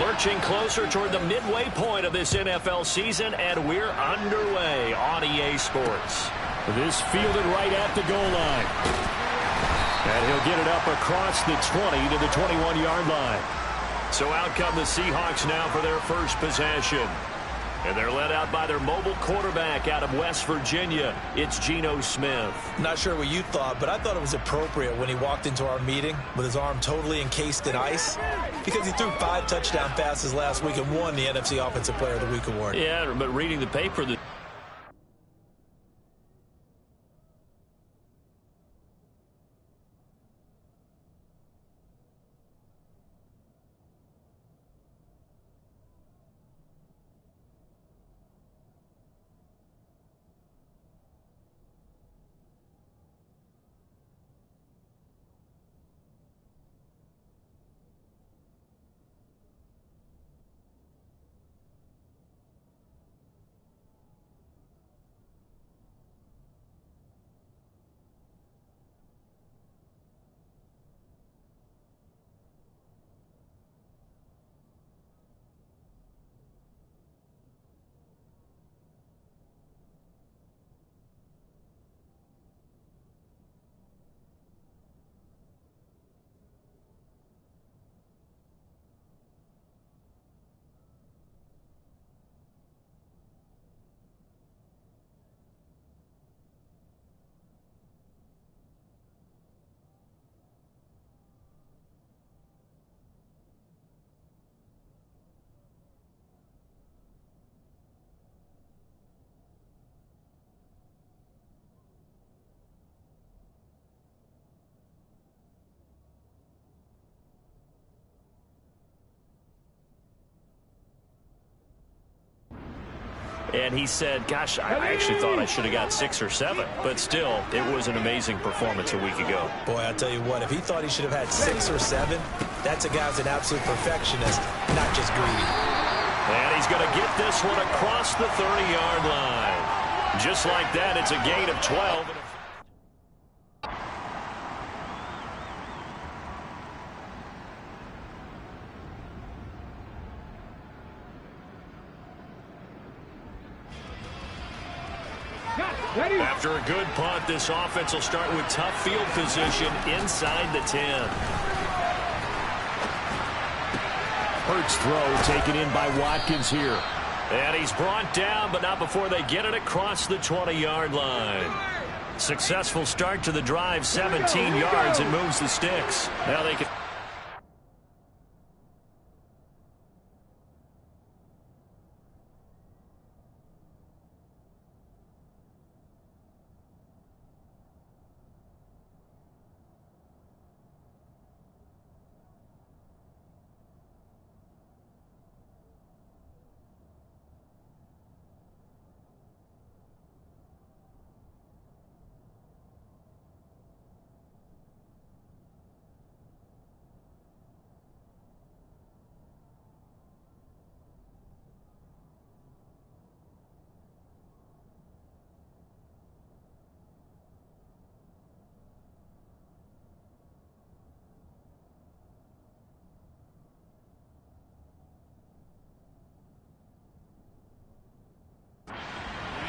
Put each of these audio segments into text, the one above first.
Lurching closer toward the midway point of this NFL season, and we're underway on EA Sports. This fielded right at the goal line. And he'll get it up across the 20 to the 21-yard line. So out come the Seahawks now for their first possession. And they're led out by their mobile quarterback out of West Virginia. It's Geno Smith. Not sure what you thought, but I thought it was appropriate when he walked into our meeting with his arm totally encased in ice because he threw 5 touchdown passes last week and won the NFC Offensive Player of the Week award. Yeah, but reading the paper... And he said, gosh, I actually thought I should have got 6 or 7. But still, it was an amazing performance a week ago. Boy, I tell you what, if he thought he should have had 6 or 7, that's a guy who's an absolute perfectionist, not just greedy. And he's going to get this one across the 30-yard line. Just like that, it's a gain of 12. After a good punt, this offense will start with tough field position inside the 10. Hurts throw taken in by Watkins here. And he's brought down, but not before they get it across the 20-yard line. Successful start to the drive, 17 yards, and moves the sticks. Now they can...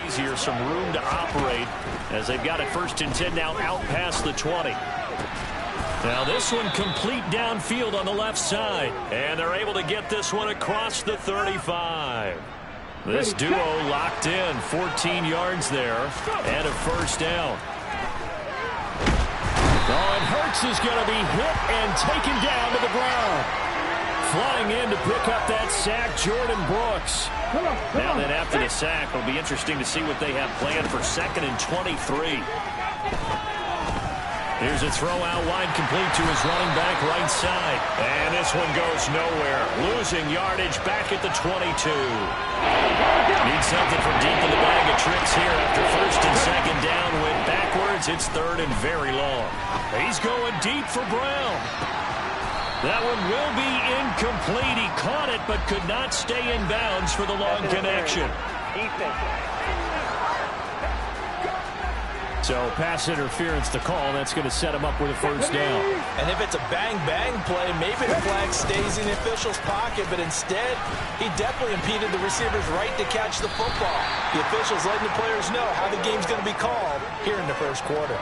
Easier, some room to operate as they've got it 1st and 10 now out past the 20. Now this one complete downfield on the left side, and they're able to get this one across the 35. This duo locked in, 14 yards there and a 1st down. Oh, and Hurts is going to be hit and taken down to the ground. Flying in to pick up that sack, Jordan Brooks. Now then, after the sack, it'll be interesting to see what they have planned for 2nd and 23. Here's a throw out wide, complete to his running back right side. And this one goes nowhere. Losing yardage back at the 22. Need something from deep in the bag of tricks here after 1st and 2nd down. Went backwards. It's 3rd and very long. He's going deep for Brown. That one will be incomplete. He caught it but could not stay in bounds for the long connection. So pass interference to call. That's going to set him up with a first down. And if it's a bang-bang play, maybe the flag stays in the official's pocket, but instead, he definitely impeded the receiver's right to catch the football. The officials letting the players know how the game's going to be called here in the first quarter.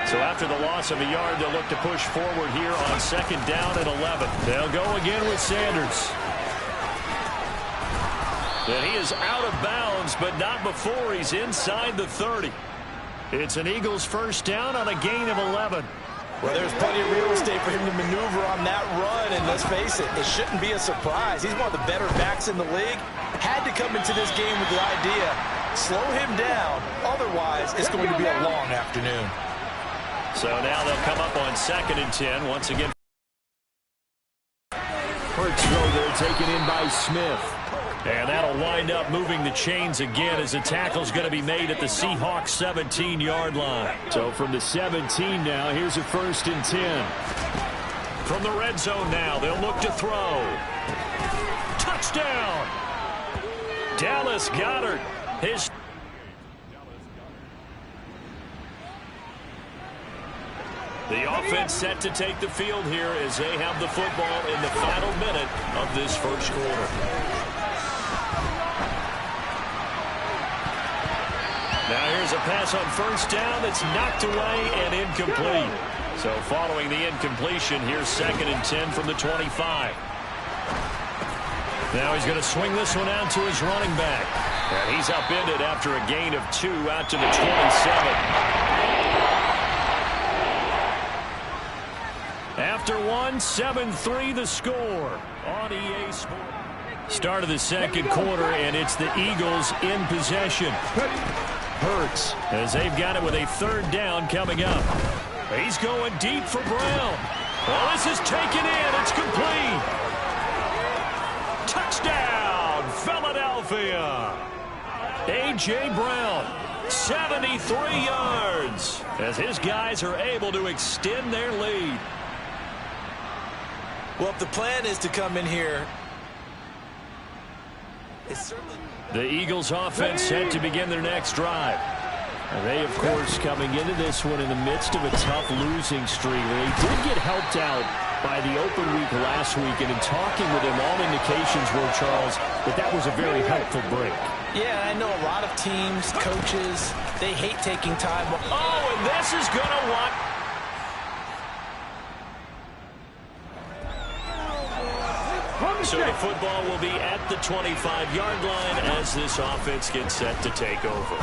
So after the loss of a yard, they'll look to push forward here on second down and 11. They'll go again with Sanders. And he is out of bounds, but not before he's inside the 30. It's an Eagles first down on a gain of 11. Well, there's plenty of real estate for him to maneuver on that run, and let's face it, it shouldn't be a surprise. He's one of the better backs in the league. Had to come into this game with the idea, slow him down, otherwise it's going to be a long afternoon. So now they'll come up on second and 10 once again. Hurts throw there, taken in by Smith. And that'll wind up moving the chains again as the tackle's going to be made at the Seahawks 17-yard line. So from the 17 now, here's a first and 10. From the red zone now, they'll look to throw. Touchdown! Dallas Goedert. The offense set to take the field here as they have the football in the final minute of this first quarter. Now here's a pass on first down that's knocked away and incomplete. So following the incompletion, here's second and 10 from the 25. Now he's going to swing this one out to his running back. And he's upended after a gain of 2 out to the 27. After 7-3 the score on EA Sports. Start of the second quarter, and it's the Eagles in possession. Hurts as they've got it with a third down coming up. He's going deep for Brown. Well, this is taken in. It's complete. Touchdown, Philadelphia. A.J. Brown, 73 yards, as his guys are able to extend their lead. Well, if the plan is to come in here, it's certainly... The Eagles offense set to begin their next drive. And they, of course, coming into this one in the midst of a tough losing streak. They did get helped out by the open week last week, and in talking with him, all indications were, Charles, that was a very helpful break. Yeah, I know a lot of teams, coaches, they hate taking time. Oh, and this is going to want... So the football will be at the 25-yard line as this offense gets set to take over.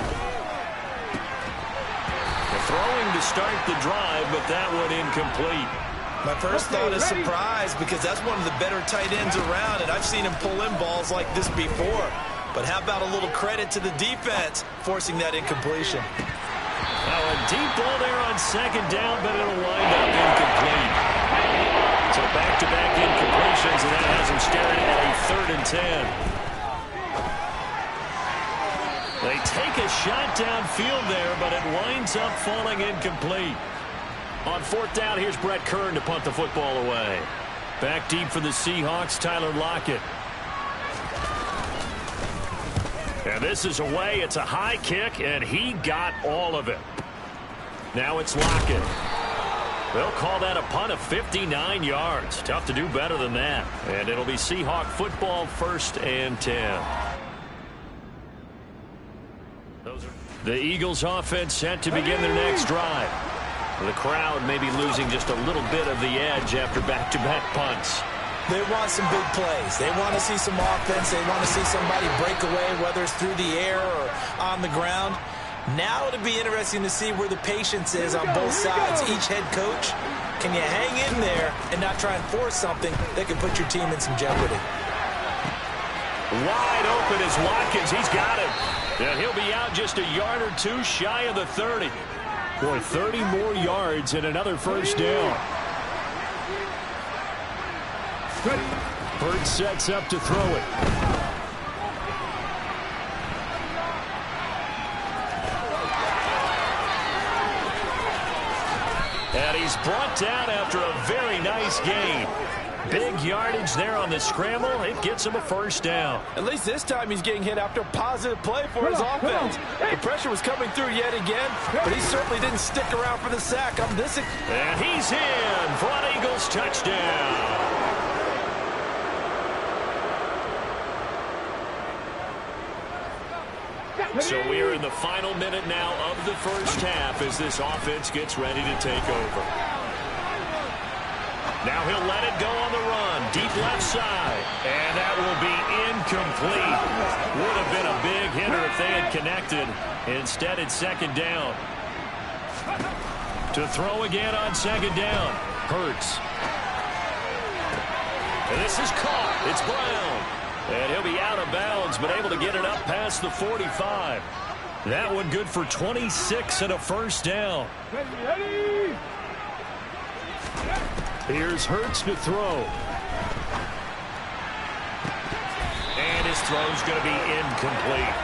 The throwing to start the drive, but that one incomplete. My first thought is surprise, because that's one of the better tight ends around, and I've seen him pull in balls like this before. But how about a little credit to the defense forcing that incompletion? Now a deep ball there on second down, but it'll wind up incomplete. So back-to-back incompletions, and that has him staring at a 3rd and 10. They take a shot downfield there, but it winds up falling incomplete. On 4th down, here's Brett Kern to punt the football away. Back deep for the Seahawks, Tyler Lockett. And this is away. It's a high kick, and he got all of it. Now it's Lockett. They'll call that a punt of 59 yards. Tough to do better than that. And it'll be Seahawk football, 1st and 10. The Eagles offense set to begin their next drive. The crowd may be losing just a little bit of the edge after back-to-back punts. They want some big plays. They want to see some offense. They want to see somebody break away, whether it's through the air or on the ground. Now it'll be interesting to see where the patience is on both sides. Each head coach, can you hang in there and not try and force something that can put your team in some jeopardy? Wide open is Watkins. He's got it. And he'll be out just a yard or 2 shy of the 30. Boy, 30 more yards and another first down. Hurts sets up to throw it. And he's brought down after a very nice gain. Big yardage there on the scramble. It gets him a first down. At least this time he's getting hit after a positive play for his offense. The pressure was coming through yet again, but he certainly didn't stick around for the sack. And he's in for an Eagles touchdown. So we are in the final minute now of the first half as this offense gets ready to take over. Now he'll let it go on the run. Deep left side. And that will be incomplete. Would have been a big hitter if they had connected. Instead, it's second down. To throw again on second down. Hurts. And this is caught. It's Brown. And he'll be out of bounds, but able to get it up past the 45. That one good for 26 and a first down. Here's Hurts to throw. And his throw's going to be incomplete.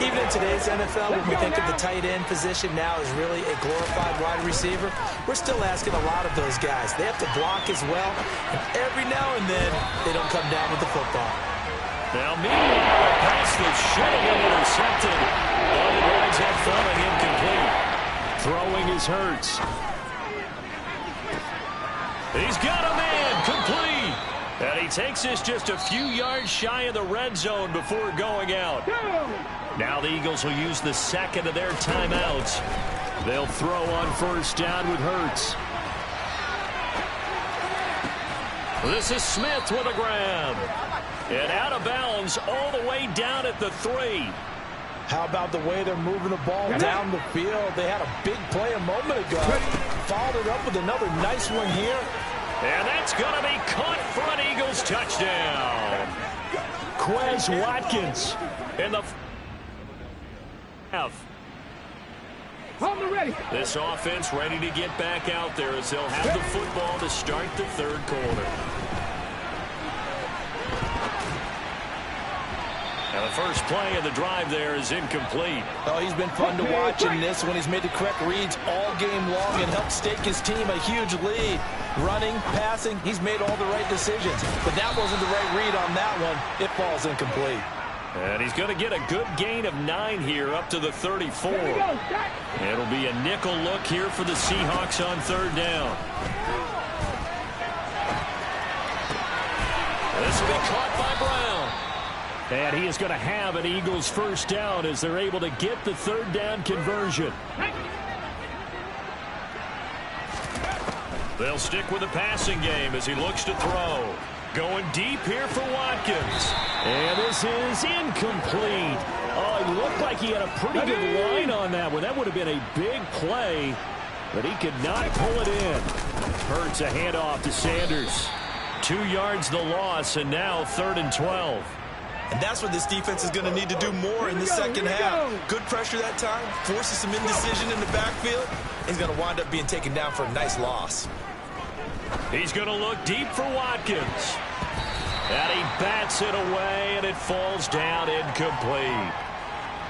Even in today's NFL, when we think of the tight end position now as really a glorified wide receiver, we're still asking a lot of those guys. They have to block as well, and every now and then they don't come down with the football. Now, meanwhile, the pass was should have been intercepted. But it winds up falling incomplete. Throwing is Hurts. He's got a man complete. And he takes this just a few yards shy of the red zone before going out. Now the Eagles will use the second of their timeouts. They'll throw on first down with Hurts. This is Smith with a grab. And out of bounds all the way down at the 3. How about the way they're moving the ball down the field? They had a big play a moment ago. Followed it up with another nice one here. And that's going to be caught for an Eagles touchdown. Quez Watkins in the half. This offense ready to get back out there as they'll have the football to start the third quarter. Now the first play of the drive there is incomplete. Oh, he's been fun to watch in this when he's made the correct reads all game long and helped stake his team a huge lead. Running, passing, he's made all the right decisions. But that wasn't the right read on that one. It falls incomplete. And he's going to get a good gain of 9 here up to the 34. It'll be a nickel look here for the Seahawks on third down. This will be caught by Brown. And he is going to have an Eagles first down as they're able to get the third down conversion. They'll stick with the passing game as he looks to throw. Going deep here for Watkins. And this is incomplete. Oh, it looked like he had a pretty good line on that one. That would have been a big play, but he could not pull it in. Hurts a handoff to Sanders. 2 yards the loss, and now 3rd and 12. And that's what this defense is going to need to do more in the second half. Good pressure that time, forces some indecision in the backfield. He's going to wind up being taken down for a nice loss. He's going to look deep for Watkins. And he bats it away, and it falls down incomplete.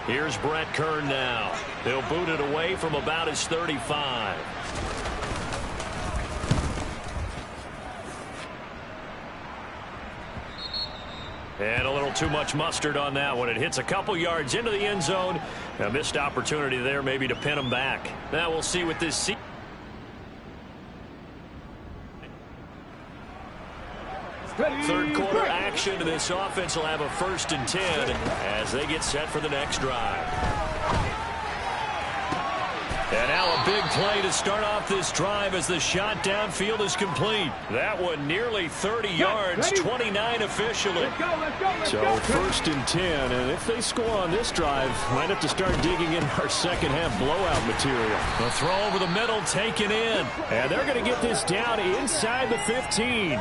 Here's Brett Kern now. He'll boot it away from about his 35. And a little too much mustard on that one. It hits a couple yards into the end zone. A missed opportunity there maybe to pin him back. Now we'll see what this third quarter action. This offense will have a 1st and 10 as they get set for the next drive. And now a big play to start off this drive as the shot downfield is complete. That one nearly 30 yards, 29 officially. So 1st and 10, and if they score on this drive, might have to start digging in our second half blowout material. The throw over the middle taken in. And they're going to get this down inside the 15.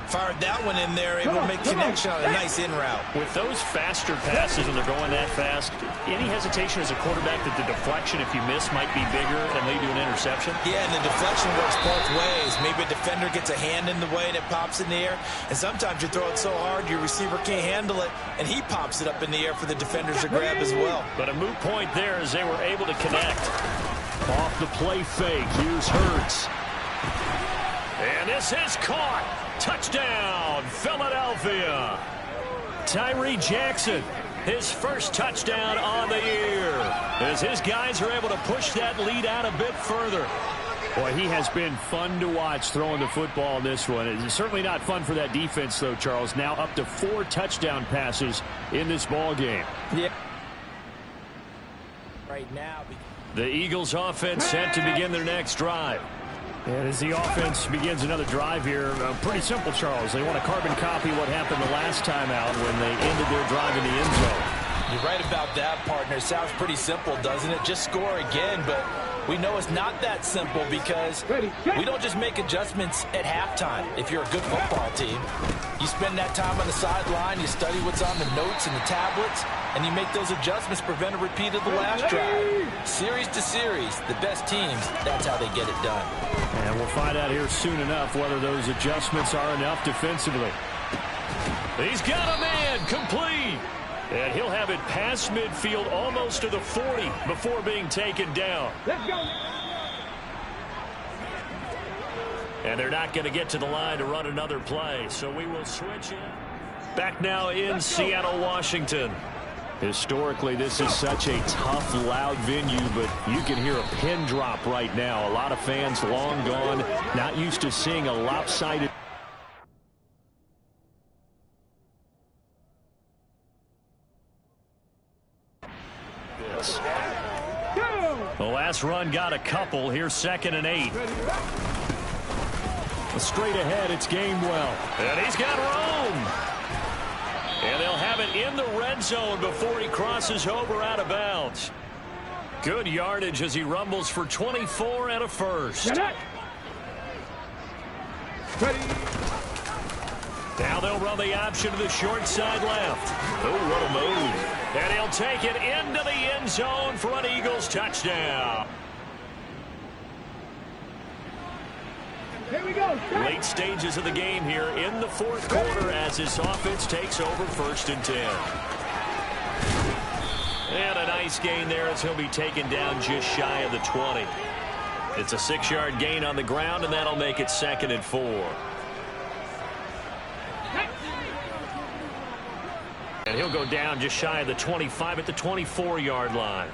Fired that one in there, able to make connection on a nice in route. With those faster passes and they're going that fast, any hesitation as a quarterback that the deflection, if you miss, might be bigger and lead to an interception? Yeah, and the deflection works both ways. Maybe a defender gets a hand in the way and it pops in the air. And sometimes you throw it so hard your receiver can't handle it, and he pops it up in the air for the defenders to grab as well. But a moot point there as they were able to connect. Off the play fake, here's Hurts. And this is caught. Touchdown, Philadelphia. Tyree Jackson, his first touchdown on the year, as his guys are able to push that lead out a bit further. Boy, he has been fun to watch throwing the football in this one. It's certainly not fun for that defense, though, Charles. Now up to 4 touchdown passes in this ball game. Yeah. Right now. The Eagles offense set to begin their next drive. And as the offense begins another drive here, pretty simple, Charles. They want to carbon copy what happened the last time out when they ended their drive in the end zone. You're right about that, partner. Sounds pretty simple, doesn't it? Just score again, but we know it's not that simple because we don't just make adjustments at halftime. If you're a good football team, you spend that time on the sideline, you study what's on the notes and the tablets, and you make those adjustments, prevent a repeat of the last drive. Series to series, the best teams, that's how they get it done. And we'll find out here soon enough whether those adjustments are enough defensively. He's got a man, complete. And he'll have it past midfield almost to the 40 before being taken down. Let's go. And they're not going to get to the line to run another play, so we will switch in. Back now in Seattle, Washington. Historically, this is such a tough, loud venue, but you can hear a pin drop right now. A lot of fans long gone, not used to seeing a lopsided. The last run got a couple. Here's 2nd and 8. Straight ahead, it's Gainwell. And he's got room. And they'll have it in the red zone before he crosses over out of bounds. Good yardage as he rumbles for 24 and a first. Now they'll run the option to the short side left. Oh, what a move. And he'll take it into the end zone for an Eagles touchdown. Here we go. Late stages of the game here in the 4th quarter as this offense takes over 1st and 10. And a nice gain there as he'll be taken down just shy of the 20. It's a 6-yard gain on the ground, and that'll make it 2nd and 4. And he'll go down just shy of the 25 at the 24-yard line.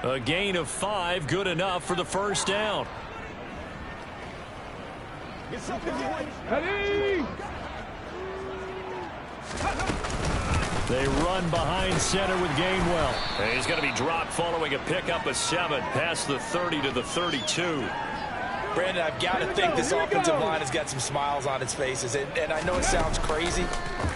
A gain of 5, good enough for the first down. Ready. They run behind center with Gainwell. And he's going to be dropped following a pickup of 7 past the 30 to the 32. Brandon, I've got to think this offensive line has got some smiles on its faces. And I know it sounds crazy,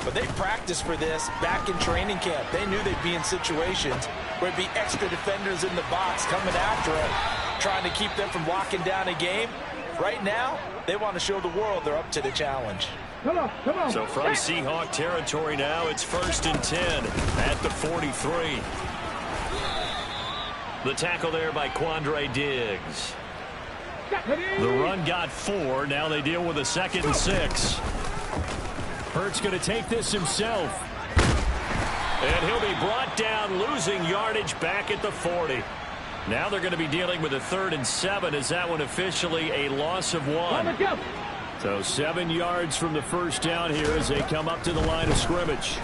but they practiced for this back in training camp. They knew they'd be in situations where it'd be extra defenders in the box coming after them, trying to keep them from locking down a game. Right now, they want to show the world they're up to the challenge. Come on, come on. So from Seahawk territory now, it's 1st and 10 at the 43. The tackle there by Quandre Diggs. The run got 4. Now they deal with a 2nd and 6. Hurts going to take this himself. And he'll be brought down, losing yardage back at the 40. Now they're going to be dealing with a 3rd and 7 as that one officially a loss of 1. So 7 yards from the first down here as they come up to the line of scrimmage.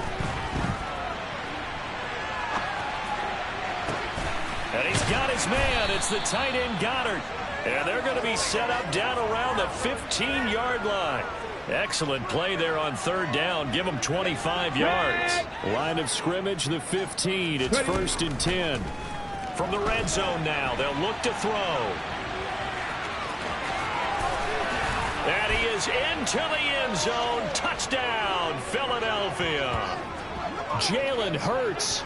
And he's got his man. It's the tight end Goddard. And they're going to be set up down around the 15-yard line. Excellent play there on 3rd down. Give them 25 yards. Line of scrimmage, the 15. It's 1st and 10. From the red zone now, they'll look to throw. And he is into the end zone. Touchdown, Philadelphia. Jalen Hurts,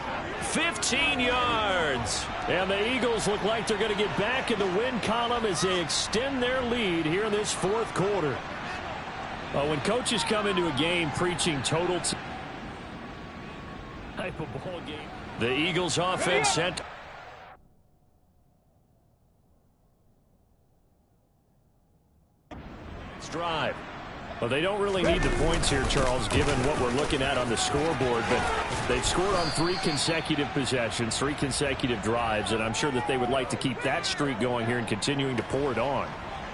15 yards. And the Eagles look like they're going to get back in the win column as they extend their lead here in this 4th quarter. When coaches come into a game preaching total type of ball game. The Eagles offense sent. Drive. Well, they don't really need the points here, Charles, given what we're looking at on the scoreboard, but they've scored on 3 consecutive possessions, 3 consecutive drives, and I'm sure that they would like to keep that streak going here and continuing to pour it on.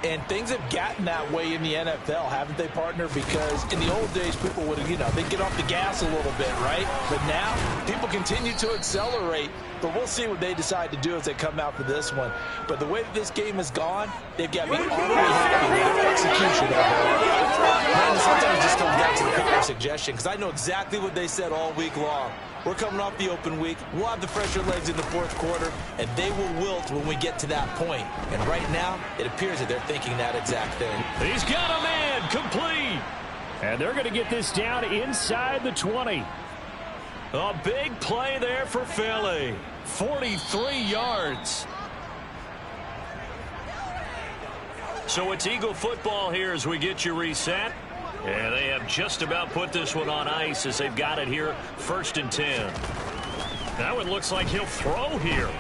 And things have gotten that way in the NFL, haven't they, partner? Because in the old days, people would, they'd get off the gas a little bit, right? But now, people continue to accelerate. But we'll see what they decide to do as they come out for this one. But the way that this game has gone, they've got me awfully happy with execution overall. Man, sometimes it just comes down to the pick suggestion, because I know exactly what they said all week long. We're coming off the open week. We'll have the fresher legs in the fourth quarter, and they will wilt when we get to that point. And right now, it appears that they're thinking that exact thing. He's got a man, complete. And they're going to get this down inside the 20. A big play there for Philly. 43 yards. So it's Eagle football here as we get you reset. And they have just about put this one on ice as they've got it here, 1st and 10. That one looks like he'll throw here.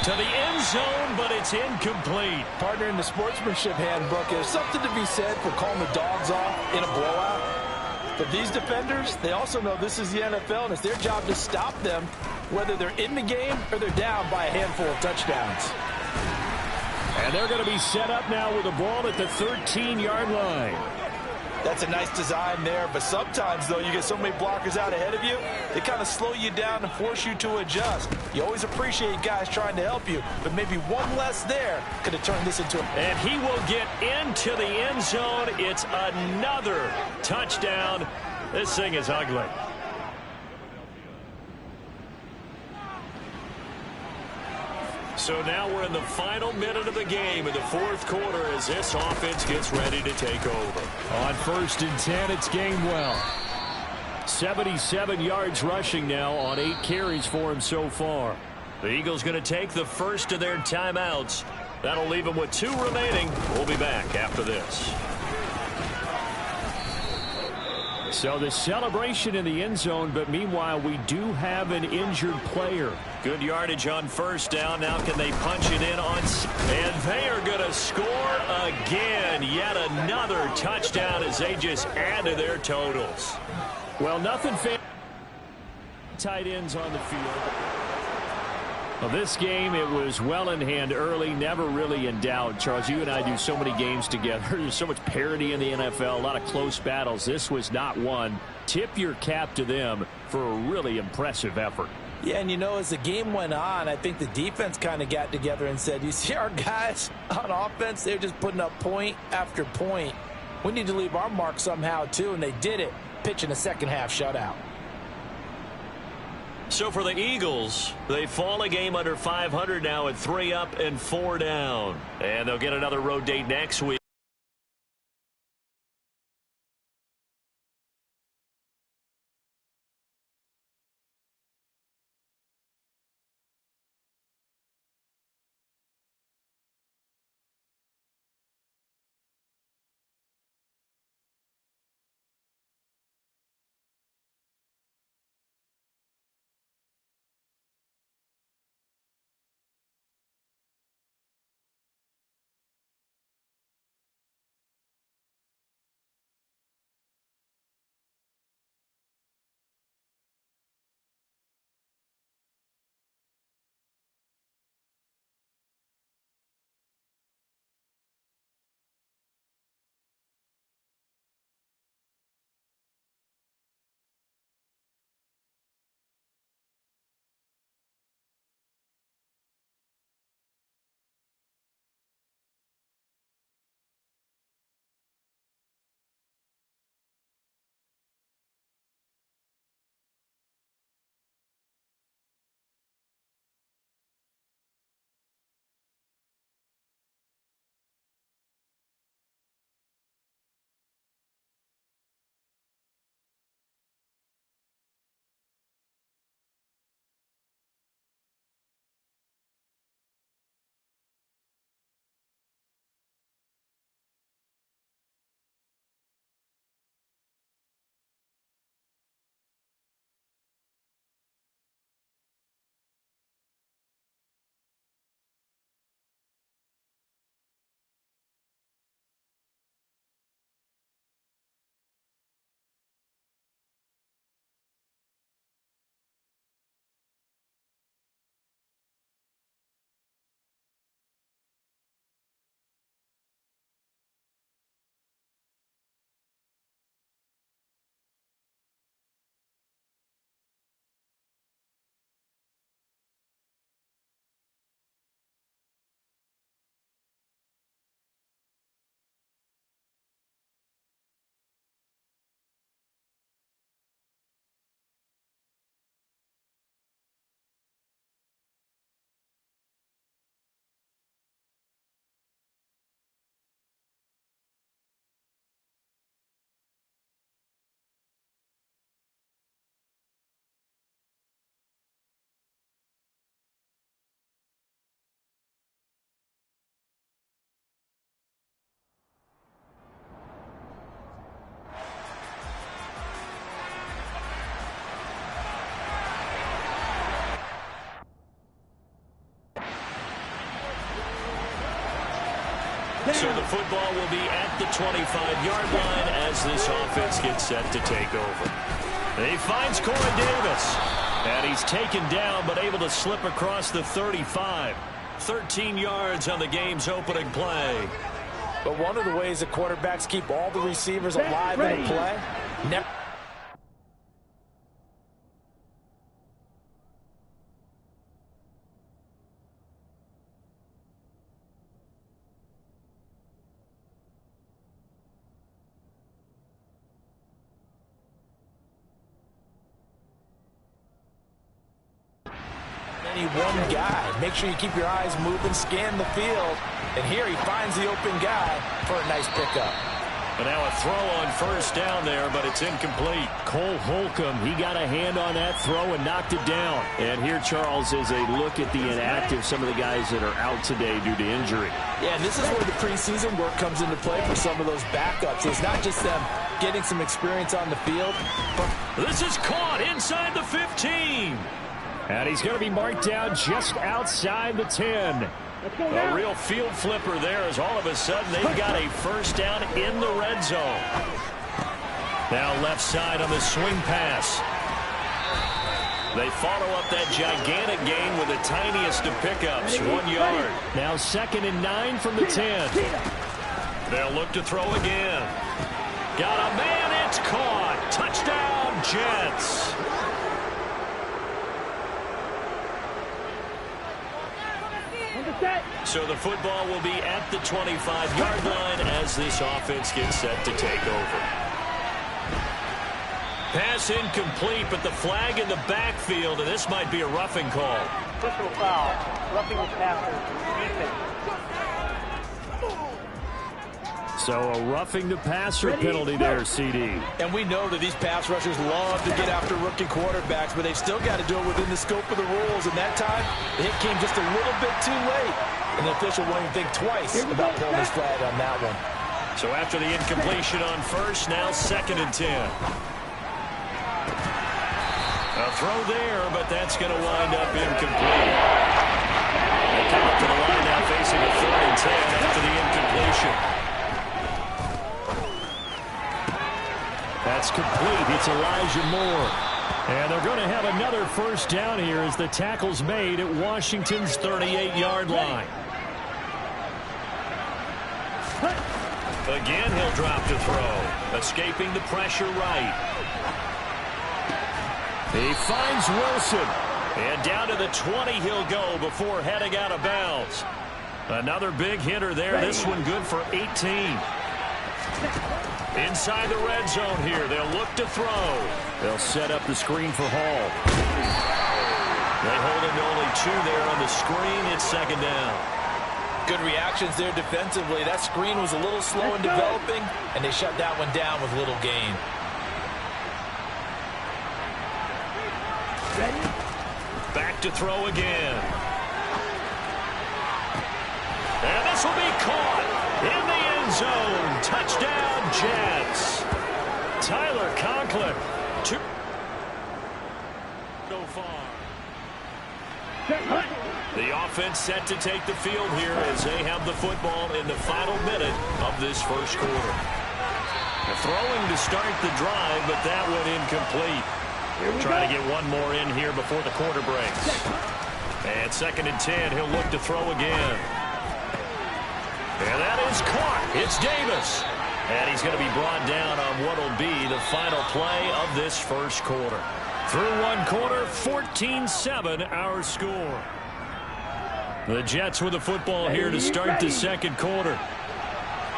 To the end zone, but it's incomplete. Partner, in the sportsmanship handbook, there's something to be said for calling the dogs off in a blowout. But these defenders, they also know this is the NFL, and it's their job to stop them, whether they're in the game or they're down by a handful of touchdowns. And they're going to be set up now with the ball at the 13-yard line. That's a nice design there, but sometimes, though, you get so many blockers out ahead of you, they kind of slow you down and force you to adjust. You always appreciate guys trying to help you, but maybe one less there could have turned this into a... And he will get into the end zone. It's another touchdown. This thing is ugly. So now we're in the final minute of the game in the fourth quarter as this offense gets ready to take over. On 1st and 10, it's Gainwell. 77 yards rushing now on 8 carries for him so far. The Eagles going to take the first of their timeouts. That'll leave them with 2 remaining. We'll be back after this. So the celebration in the end zone, but meanwhile we do have an injured player. Good yardage on 1st down. Now can they punch it in on... And they are going to score again. Yet another touchdown as they just add to their totals. Well, nothing tight ends on the field. Well, this game, it was well in hand early, never really in doubt. Charles, you and I do so many games together. There's so much parity in the NFL, a lot of close battles. This was not one. Tip your cap to them for a really impressive effort. Yeah, and as the game went on, I think the defense kind of got together and said, you see our guys on offense, they're just putting up point after point. We need to leave our mark somehow, too, and they did it, pitching a second-half shutout. So for the Eagles, they fall a game under 500 now at 3 up and 4 down. And they'll get another road date next week. So the football will be at the 25-yard line as this offense gets set to take over. He finds Corey Davis. And he's taken down but able to slip across the 35. 13 yards on the game's opening play. But one of the ways that quarterbacks keep all the receivers alive in a play, any one guy. Make sure you keep your eyes moving, scan the field. And here he finds the open guy for a nice pickup. But now a throw on first down there, but it's incomplete. Cole Holcomb, he got a hand on that throw and knocked it down. And here, Charles, is a look at the inactive, some of the guys that are out today due to injury. Yeah, and this is where the preseason work comes into play for some of those backups. It's not just them getting some experience on the field, but this is caught inside the 15. And he's going to be marked down just outside the 10. A real field flipper there as all of a sudden they've got a first down in the red zone. Now left side on the swing pass. They follow up that gigantic gain with the tiniest of pickups, 1 yard. Now 2nd and 9 from the 10. They'll look to throw again. Got a man, it's caught. Touchdown, Jets. So the football will be at the 25-yard line as this offense gets set to take over. Pass incomplete, but the flag in the backfield, and this might be a roughing call. Personal foul, roughing the passer, defense. So a roughing the passer penalty there, CD. And we know that these pass rushers love to get after rookie quarterbacks, but they've still got to do it within the scope of the rules. And that time, the hit came just a little bit too late. And the official won't even think twice about pulling his flag on that one. So after the incompletion on first, now 2nd and 10. A throw there, but that's going to wind up incomplete. They come up to the line now facing a 3rd and 10 after the incompletion. That's complete. It's Elijah Moore. And they're going to have another first down here as the tackle's made at Washington's 38-yard line. Again, he'll drop to throw. Escaping the pressure right. He finds Wilson. And down to the 20 he'll go before heading out of bounds. Another big hitter there. This one good for 18. Inside the red zone here. They'll look to throw. They'll set up the screen for Hall. They hold him to only 2 there on the screen. It's 2nd down. Good reactions there defensively. That screen was a little slow in developing, and they shut that one down with little gain. Back to throw again. And this will be caught in the end zone. Touchdown, Jets. Tyler Conklin. 2 so far. The offense set to take the field here as they have the football in the final minute of this first quarter. Throwing to start the drive, but that one incomplete. Trying to get one more in here before the quarter breaks. And 2nd and 10, he'll look to throw again. And that is caught. It's Davis. And he's going to be brought down on what will be the final play of this first quarter. Through 1 quarter, 14-7 our score. The Jets with the football here to start the second quarter.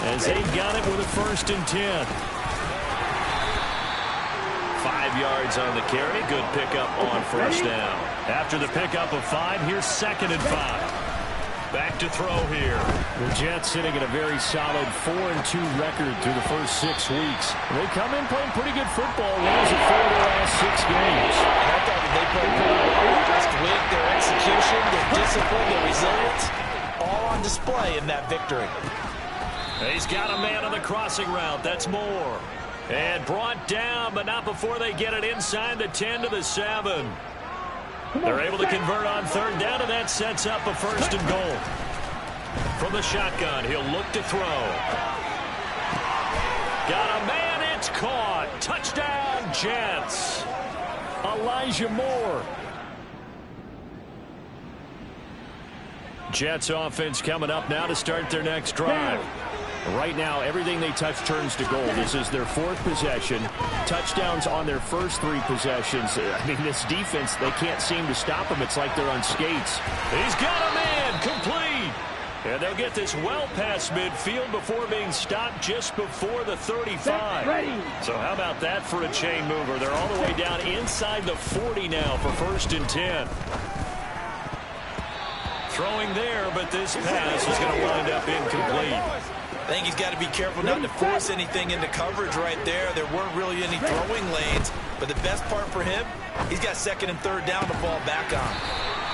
As they've got it with a 1st and 10. 5 yards on the carry. Good pickup on first down. After the pickup of 5, here's 2nd and 5. Back to throw here. The Jets sitting at a very solid 4-2 record through the first 6 weeks. They come in playing pretty good football. Wins at 4 of the last 6 games. And I thought that they played pretty well last week. Their execution, their discipline, their resilience, all on display in that victory. He's got a man on the crossing route. That's Moore. And brought down, but not before they get it inside the 10 to the 7. They're able to convert on 3rd down, and that sets up a 1st and goal. From the shotgun, he'll look to throw. Got a man, it's caught. Touchdown, Jets. Elijah Moore. Jets offense coming up now to start their next drive. Right now, everything they touch turns to gold. This is their fourth possession. Touchdowns on their first three possessions. I mean, this defense, they can't seem to stop them. It's like they're on skates. He's got a man, complete. And they'll get this well past midfield before being stopped just before the 35. So how about that for a chain mover? They're all the way down inside the 40 now for 1st and 10. Throwing there, but this pass is going to wind up incomplete. I think he's got to be careful not to force anything into coverage right there. There weren't really any throwing lanes, but the best part for him, he's got 2nd and 3rd down to fall back on.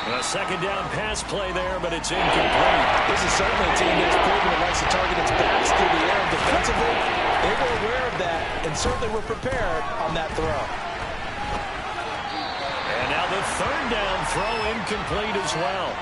A 2nd down pass play there, but it's incomplete. This is certainly a team that's proven it likes to target its backs through the air defensively. They were aware of that and certainly were prepared on that throw. And now the 3rd down throw incomplete as well.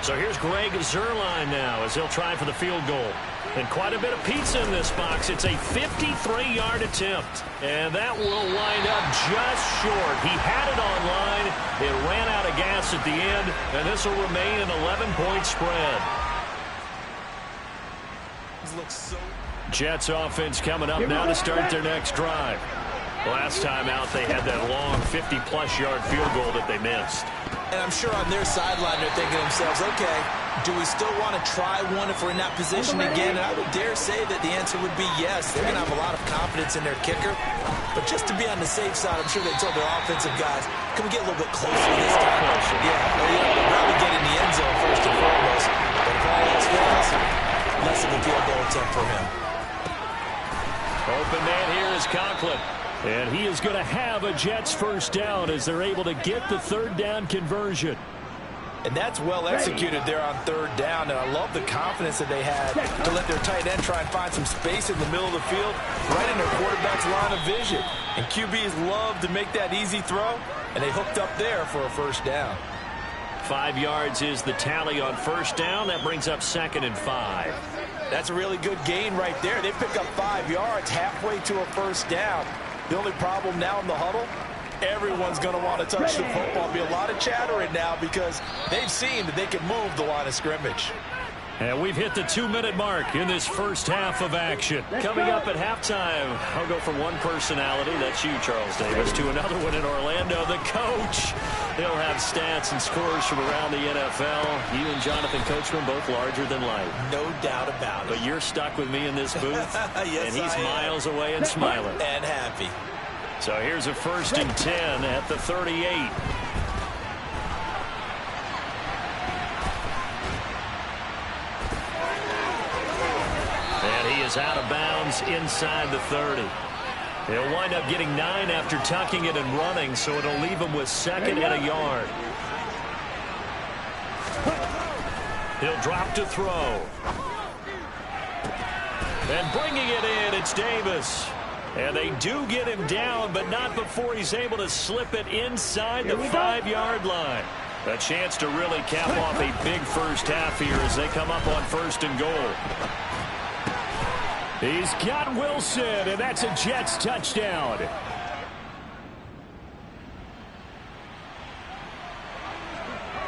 So here's Greg Zuerlein now as he'll try for the field goal. And quite a bit of pizza in this box. It's a 53-yard attempt. And that will wind up just short. He had it on line. It ran out of gas at the end. And this will remain an 11-point spread. Jets offense coming up now to start their next drive. Last time out, they had that long 50-plus-yard field goal that they missed. And I'm sure on their sideline they're thinking to themselves, okay, do we still want to try one if we're in that position again? And I would dare say that the answer would be yes. They're going to have a lot of confidence in their kicker. But just to be on the safe side, I'm sure they told their offensive guys, can we get a little bit closer this time? Yeah, we'll probably get in the end zone first and foremost. But if all else fails, less of a field goal attempt for him. Open man here is Conklin. And he is going to have a Jets first down as they're able to get the 3rd down conversion. And that's well executed there on 3rd down. And I love the confidence that they had to let their tight end try and find some space in the middle of the field, right in their quarterback's line of vision. And QBs love to make that easy throw, and they hooked up there for a first down. 5 yards is the tally on 1st down. That brings up 2nd and 5. That's a really good gain right there. They pick up 5 yards halfway to a first down. The only problem now in the huddle, everyone's going to want to touch the football. There'll be a lot of chattering now because they've seen that they can move the line of scrimmage. And we've hit the 2-minute mark in this first half of action. Coming up at halftime, I'll go from one personality, that's you, Charles Davis, to another one in Orlando, the coach. He'll have stats and scores from around the NFL. You and Jonathan Coachman both larger than life. No doubt about it. But you're stuck with me in this booth, yes, and he's miles away and smiling. And happy. So here's a 1st and 10 at the 38. Is out of bounds inside the 30. He'll wind up getting 9 after tucking it and running, so it'll leave him with 2nd and a yard. He'll drop to throw. And bringing it in, it's Davis. And they do get him down, but not before he's able to slip it inside the 5-yard line. A chance to really cap off a big first half here as they come up on 1st and goal. He's got Wilson, and that's a Jets touchdown.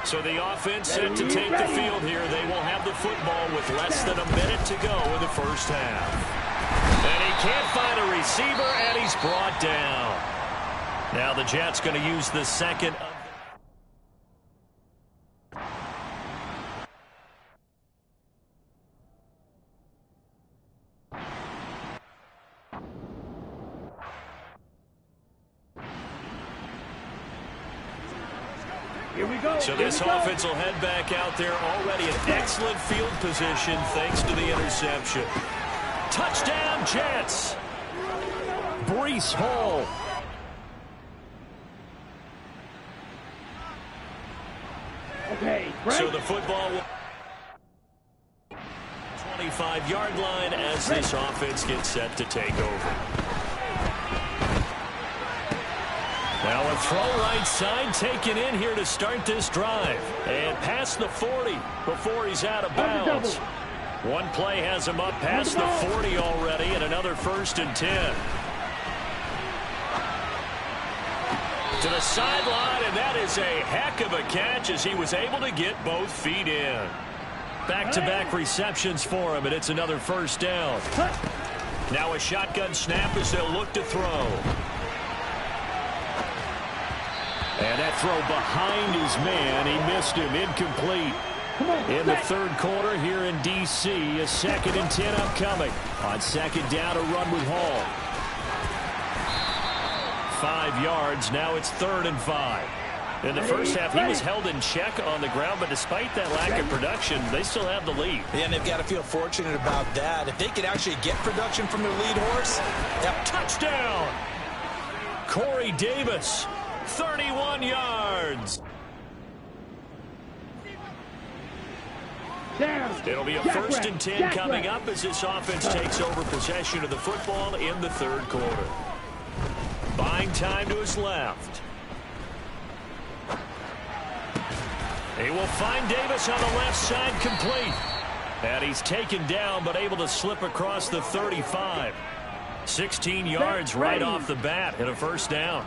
So the offense set to take the field here. They will have the football with less than a minute to go in the first half. And he can't find a receiver, and he's brought down. Now the Jets going to use the 2nd. So this offense will head back out there, already in excellent field position thanks to the interception. Touchdown, Jets! Breece Hall. Okay, so the football will 25-yard line as this offense gets set to take over. Now a throw right side taken in here to start this drive. And past the 40 before he's out of bounds. One play has him up past the 40 already, and another 1st and 10. To the sideline, and that is a heck of a catch as he was able to get both feet in. Back-to-back receptions for him, and it's another 1st down. Now a shotgun snap as they'll look to throw. And that throw behind his man. He missed him. Incomplete. In the 3rd quarter here in D.C., a 2nd and 10 upcoming. On 2nd down, a run with Hall. 5 yards. Now it's 3rd and 5. In the first half, he was held in check on the ground, but despite that lack of production, they still have the lead. Yeah, and they've got to feel fortunate about that. If they could actually get production from their lead horse, touchdown! Corey Davis, 31 yards. It'll be a 1st and 10 coming up as this offense takes over possession of the football in the 3rd quarter. Buying time to his left. He will find Davis on the left side, complete. And he's taken down but able to slip across the 35. 16 yards right off the bat and a 1st down.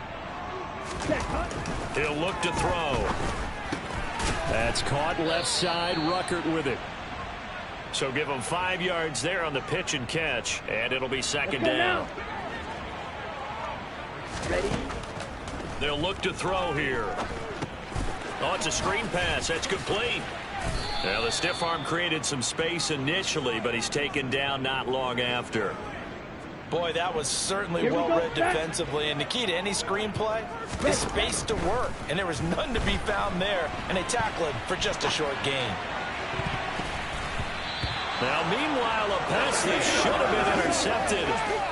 He'll look to throw. That's caught left side. Ruckert with it. So give him 5 yards there on the pitch and catch, and it'll be 2nd down. Ready? They'll look to throw here. Oh, it's a screen pass. That's complete. Now, the stiff arm created some space initially, but he's taken down not long after. boy, that was certainly well-read defensively. And the key to any screenplay is space to work. And there was none to be found there. And they tackle it for just a short gain. Now, meanwhile, a pass that should have been intercepted,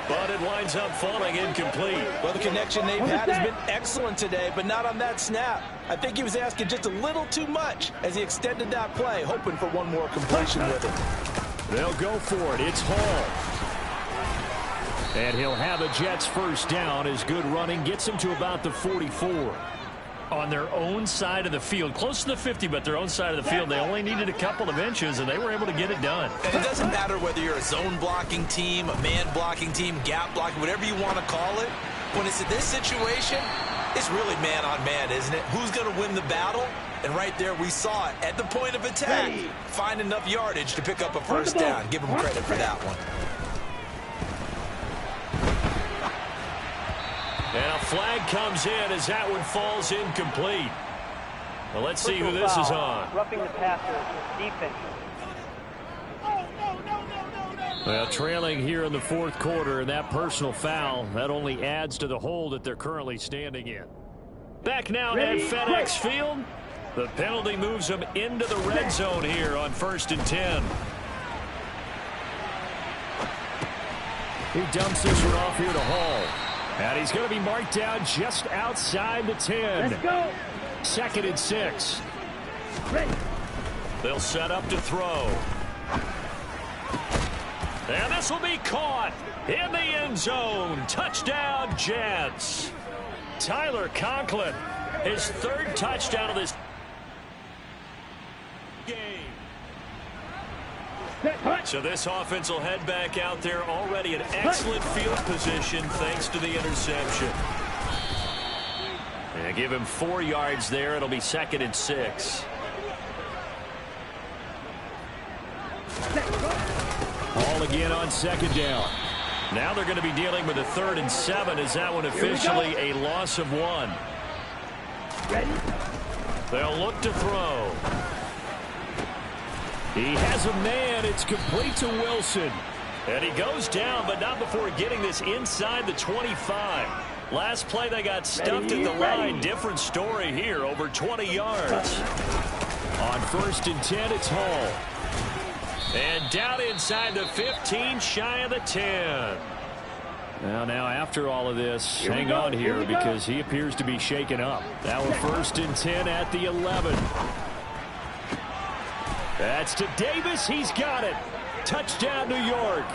but it winds up falling incomplete. Well, the connection they've had has been excellent today, but not on that snap. I think he was asking just a little too much as he extended that play, hoping for one more completion with it. They'll go for it. It's Hall. And he'll have a Jets first down as good running gets him to about the 44. On their own side of the field, close to the 50, but their own side of the field. They only needed a couple of inches, and they were able to get it done. And it doesn't matter whether you're a zone blocking team, a man blocking team, gap blocking, whatever you want to call it. When it's in this situation, it's really man on man, isn't it? Who's going to win the battle? And right there, we saw it at the point of attack. Find enough yardage to pick up a first down. Give them credit for that one. And a flag comes in as that one falls incomplete. Well, let's see who this is on. Roughing the passer, defense. Well, trailing here in the fourth quarter, and that personal foul, that only adds to the hole that they're currently standing in. Back now at FedEx Field. The penalty moves them into the red zone here on 1st and 10. He dumps this one off here to Hall. And he's going to be marked down just outside the 10. Let's go. 2nd and 6. Ready. They'll set up to throw. And this will be caught in the end zone. Touchdown, Jets. Tyler Conklin, his 3rd touchdown of this game. So this offense will head back out there already in excellent field position thanks to the interception. And give him 4 yards there. It'll be 2nd and 6. All again on 2nd down. Now they're going to be dealing with a 3rd and 7 as that one officially a loss of 1. Ready. They'll look to throw. He has a man. It's complete to Wilson. And he goes down, but not before getting this inside the 25. Last play, they got stuffed at the line. Different story here, over 20 yards. On 1st and 10, it's Hall. And down inside the 15, shy of the 10. Now after all of this, hang on here because he appears to be shaken up. Now a 1st and 10 at the 11. That's to Davis. He's got it. Touchdown, New York.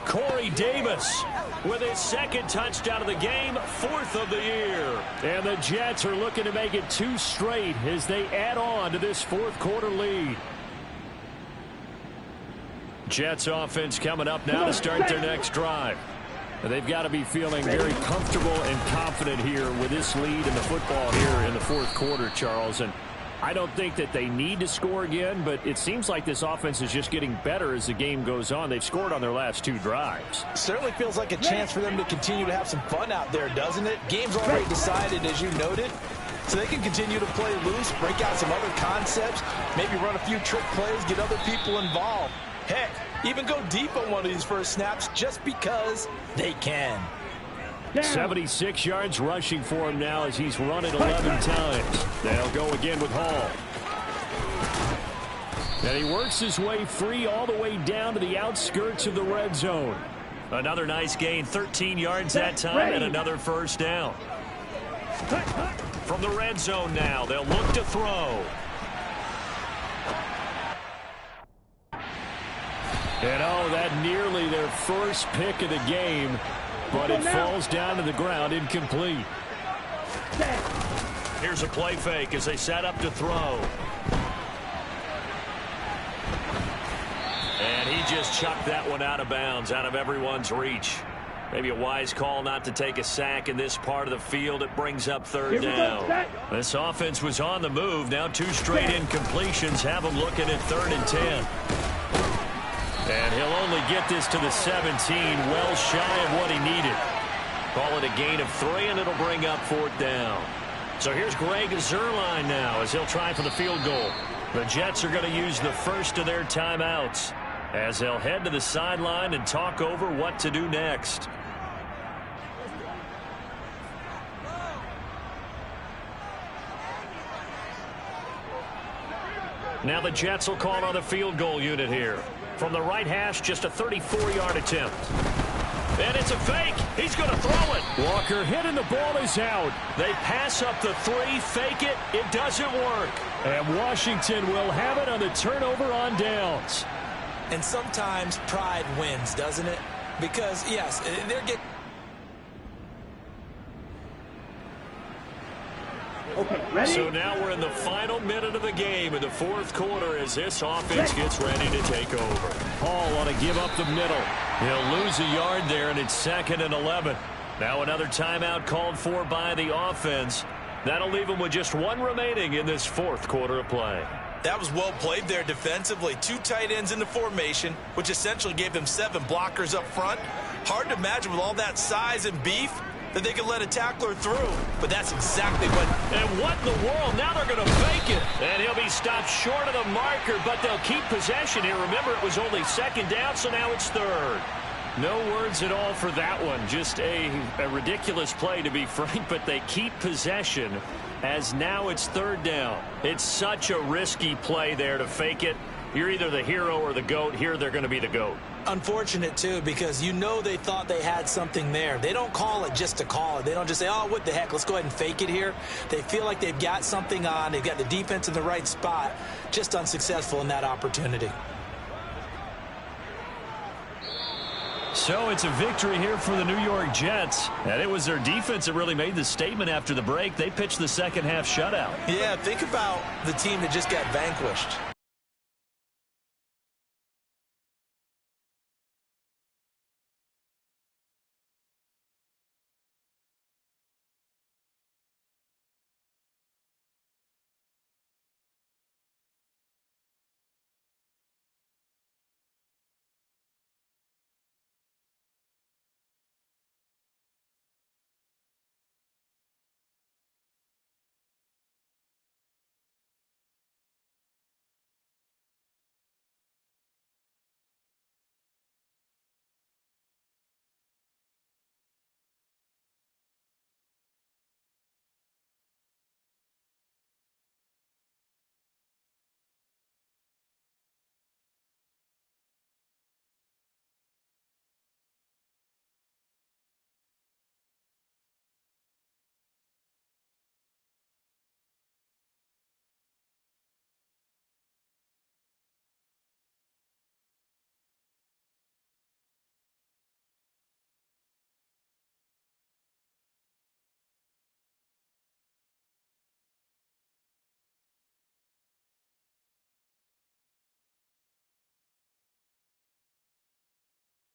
Corey Davis with his second touchdown of the game, 4th of the year. And the Jets are looking to make it 2 straight as they add on to this 4th quarter lead. Jets offense coming up now to start their next drive. They've got to be feeling very comfortable and confident here with this lead in the football here in the 4th quarter, Charles. And I don't think that they need to score again, but it seems like this offense is just getting better as the game goes on. They've scored on their last 2 drives. Certainly feels like a chance for them to continue to have some fun out there, doesn't it? Game's already decided, as you noted, so they can continue to play loose, break out some other concepts, maybe run a few trick plays, get other people involved. Heck, even go deep on one of these first snaps just because they can. 76 yards rushing for him now as he's run it 11 times. They'll go again with Hall. And he works his way free all the way down to the outskirts of the red zone. Another nice gain, 13 yards that time, and another first down. From the red zone now, they'll look to throw. And oh, that nearly their first pick of the game, but it falls down to the ground incomplete. Here's a play fake as they set up to throw. And he just chucked that one out of bounds, out of everyone's reach. Maybe a wise call not to take a sack in this part of the field. It brings up 3rd down. This offense was on the move. Now 2 straight incompletions have them looking at 3rd and 10. And he'll only get this to the 17, well shy of what he needed. Call it a gain of 3, and it'll bring up 4th down. So here's Greg Zuerlein now as he'll try for the field goal. The Jets are going to use the first of their timeouts as they'll head to the sideline and talk over what to do next. Now the Jets will call on the field goal unit here. From the right hash, just a 34-yard attempt. And it's a fake. He's going to throw it. Walker hit and the ball is out. They pass up the 3, fake it. It doesn't work. And Washington will have it on the turnover on downs. And sometimes pride wins, doesn't it? Because, yes, they're getting... So now we're in the final minute of the game in the 4th quarter as this offense gets ready to take over. Hall want to give up the middle. He'll lose a yard there, and it's 2nd and 11. Now another timeout called for by the offense. That'll leave them with just 1 remaining in this 4th quarter of play. That was well played there defensively. 2 tight ends in the formation, which essentially gave them 7 blockers up front. Hard to imagine with all that size and beef that they could let a tackler through. But that's exactly what... And what in the world? Now they're going to fake it. And he'll be stopped short of the marker, but they'll keep possession here. Remember, it was only 2nd down, so now it's 3rd. No words at all for that one. Just a ridiculous play, to be frank, but they keep possession as now it's 3rd down. It's such a risky play there to fake it. You're either the hero or the GOAT. Here they're going to be the GOAT. Unfortunate, too, because you know they thought they had something there. They don't call it just to call it. They don't just say, oh, what the heck, let's go ahead and fake it here. They feel like they've got something on. They've got the defense in the right spot. Just unsuccessful in that opportunity. So it's a victory here for the New York Jets. And it was their defense that really made the statement after the break. They pitched the second half shutout. Yeah, think about the team that just got vanquished.